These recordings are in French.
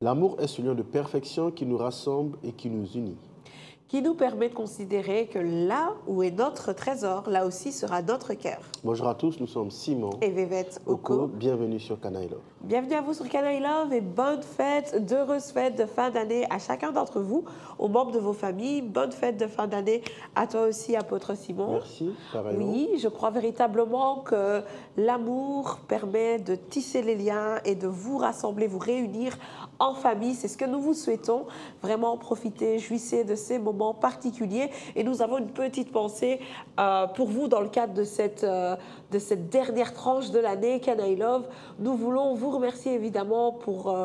L'amour est ce lien de perfection qui nous rassemble et qui nous unit. qui nous permet de considérer que là où est notre trésor, là aussi sera notre cœur. Bonjour à tous, nous sommes Simon Et Vévette Oko. Oko. Bienvenue sur Canaïlo. Bienvenue à vous sur Canal Love et bonne fête, d'heureuses fêtes de fin d'année à chacun d'entre vous, aux membres de vos familles. Bonne fête de fin d'année à toi aussi, apôtre Simon. Merci, pareillement. Oui, je crois véritablement que l'amour permet de tisser les liens et de vous rassembler, vous réunir en famille. C'est ce que nous vous souhaitons. Vraiment profitez, jouissez de ces moments particuliers. Et nous avons une petite pensée pour vous dans le cadre de cette dernière tranche de l'année, Can I Love. Nous voulons vous remercier évidemment pour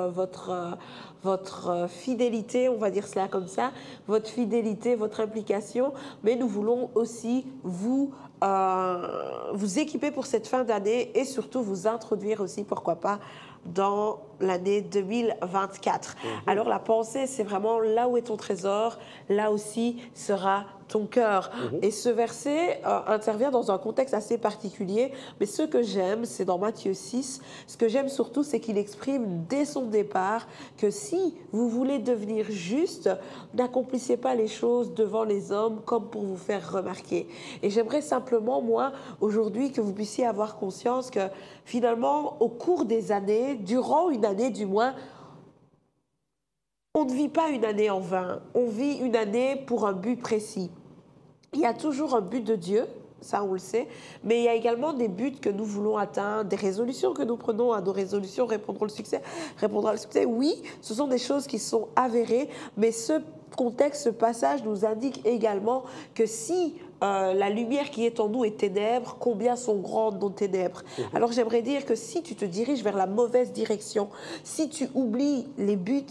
votre fidélité, on va dire cela comme ça, votre fidélité, votre implication, mais nous voulons aussi vous équiper pour cette fin d'année et surtout vous introduire aussi, pourquoi pas, dans l'année 2024. Alors la pensée, c'est vraiment là où est ton trésor, là aussi sera ton cœur. Et ce verset intervient dans un contexte assez particulier, mais ce que j'aime, c'est dans Matthieu 6, ce que j'aime surtout, c'est qu'il exprime dès son départ que si vous voulez devenir juste, n'accomplissez pas les choses devant les hommes comme pour vous faire remarquer. Et j'aimerais simplement, moi, aujourd'hui, que vous puissiez avoir conscience que finalement, au cours des années, durant une année du moins, on ne vit pas une année en vain, on vit une année pour un but précis. Il y a toujours un but de Dieu, ça on le sait, mais il y a également des buts que nous voulons atteindre, des résolutions que nous prenons à nos résolutions, répondront au succès. Oui, ce sont des choses qui sont avérées, mais ce contexte, ce passage nous indique également que si la lumière qui est en nous est ténèbres, combien sont grandes nos ténèbres. Alors j'aimerais dire que si tu te diriges vers la mauvaise direction, si tu oublies les buts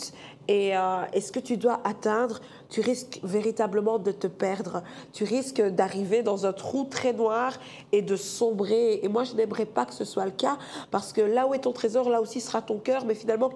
et ce que tu dois atteindre, tu risques véritablement de te perdre. Tu risques d'arriver dans un trou très noir et de sombrer. Et moi, je n'aimerais pas que ce soit le cas parce que là où est ton trésor, là aussi sera ton cœur. Mais finalement,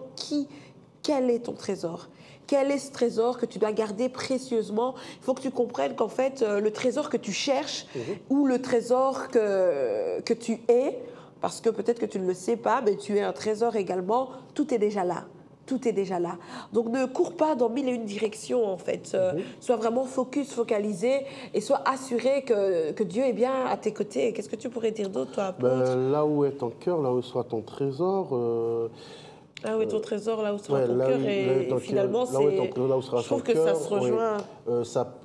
quel est ton trésor ? Quel est ce trésor que tu dois garder précieusement? Il faut que tu comprennes qu'en fait, le trésor que tu cherches ou le trésor que tu es, parce que peut-être que tu ne le sais pas, mais tu es un trésor également, tout est déjà là. Tout est déjà là. Donc ne cours pas dans mille et une directions en fait. Sois vraiment focalisé et sois assuré que Dieu est bien à tes côtés. Qu'est-ce que tu pourrais dire d'autre, toi, apôtre? Là où est ton cœur, là où soit ton trésor. Là où est ton trésor, là où sera ton là cœur. où Et finalement, là où est ton trésor, là où sera je trouve ton que ça cœur. se rejoint.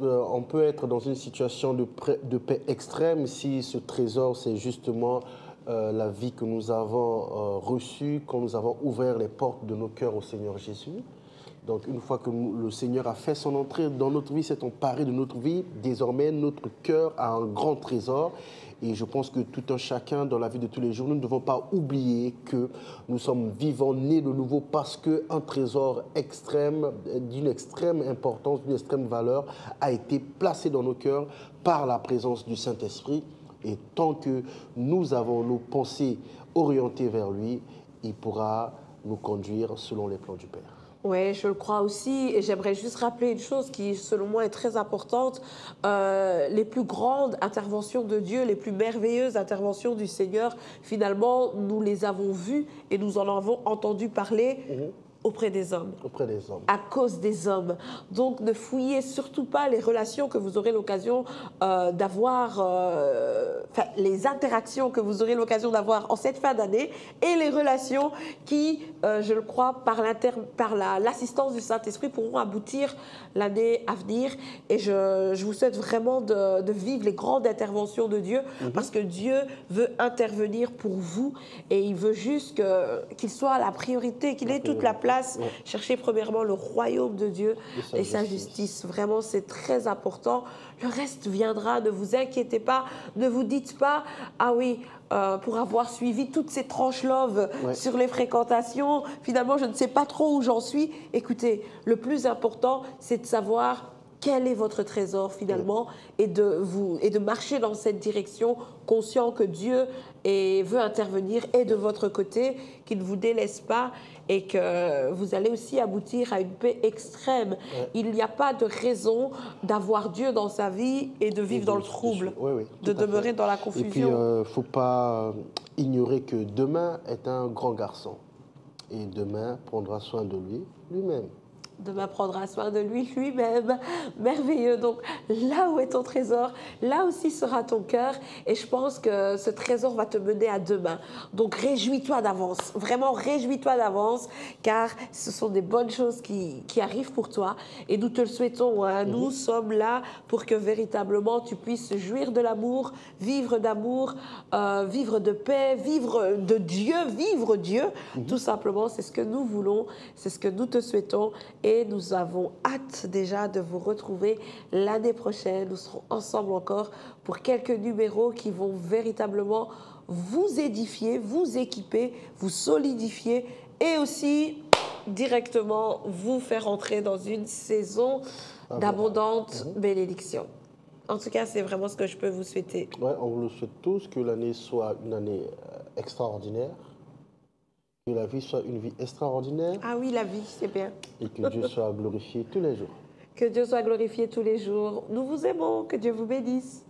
On peut être dans une situation de paix extrême si ce trésor, c'est justement la vie que nous avons reçue quand nous avons ouvert les portes de nos cœurs au Seigneur Jésus. Donc, une fois que le Seigneur a fait son entrée dans notre vie, s'est emparé de notre vie, désormais, notre cœur a un grand trésor. Et je pense que tout un chacun, dans la vie de tous les jours, nous ne devons pas oublier que nous sommes vivants, nés de nouveau, parce qu'un trésor extrême, d'une extrême importance, d'une extrême valeur, a été placé dans nos cœurs par la présence du Saint-Esprit. Et tant que nous avons nos pensées orientées vers lui, il pourra nous conduire selon les plans du Père. Oui, je le crois aussi. Et j'aimerais juste rappeler une chose qui, selon moi, est très importante. Les plus grandes interventions de Dieu, les plus merveilleuses interventions du Seigneur, finalement, nous les avons vues et nous en avons entendu parler auprès des hommes. Auprès des hommes. À cause des hommes. Donc, ne fouillez surtout pas les relations que vous aurez l'occasion d'avoir, les interactions que vous aurez l'occasion d'avoir en cette fin d'année et les relations qui, je le crois, par l'assistance du Saint-Esprit pourront aboutir l'année à venir. Et je vous souhaite vraiment de vivre les grandes interventions de Dieu parce que Dieu veut intervenir pour vous et il veut juste qu'il soit la priorité, qu'il ait toute la place. Cherchez premièrement le royaume de Dieu et sa justice. Vraiment, c'est très important. Le reste viendra, ne vous inquiétez pas. Ne vous dites pas, ah oui, pour avoir suivi toutes ces tranches love sur les fréquentations, finalement, je ne sais pas trop où j'en suis. Écoutez, le plus important, c'est de savoir quel est votre trésor finalement et de marcher dans cette direction, conscient que Dieu veut intervenir et de votre côté, qu'il ne vous délaisse pas et que vous allez aussi aboutir à une paix extrême. Il n'y a pas de raison d'avoir Dieu dans sa vie et de vivre dans le trouble, de demeurer dans la confusion. Et puis, il ne faut pas ignorer que demain est un grand garçon. et demain prendra soin de lui-même. Demain prendra soin de lui-même. Merveilleux. Donc, là où est ton trésor, là aussi sera ton cœur. Et je pense que ce trésor va te mener à demain. Donc, réjouis-toi d'avance. Vraiment, réjouis-toi d'avance, car ce sont des bonnes choses qui arrivent pour toi. Et nous te le souhaitons. Hein. Nous sommes là pour que véritablement tu puisses jouir de l'amour, vivre d'amour, vivre de paix, vivre de Dieu, vivre Dieu. Tout simplement, c'est ce que nous voulons, c'est ce que nous te souhaitons. Et nous avons hâte déjà de vous retrouver l'année prochaine. Nous serons ensemble encore pour quelques numéros qui vont véritablement vous édifier, vous équiper, vous solidifier et aussi directement vous faire entrer dans une saison d'abondante bénédiction. En tout cas, c'est vraiment ce que je peux vous souhaiter. Ouais, on vous le souhaite tous, que l'année soit une année extraordinaire. Que la vie soit une vie extraordinaire. Ah oui, la vie, c'est bien. Et que Dieu soit glorifié tous les jours. Que Dieu soit glorifié tous les jours. Nous vous aimons, que Dieu vous bénisse.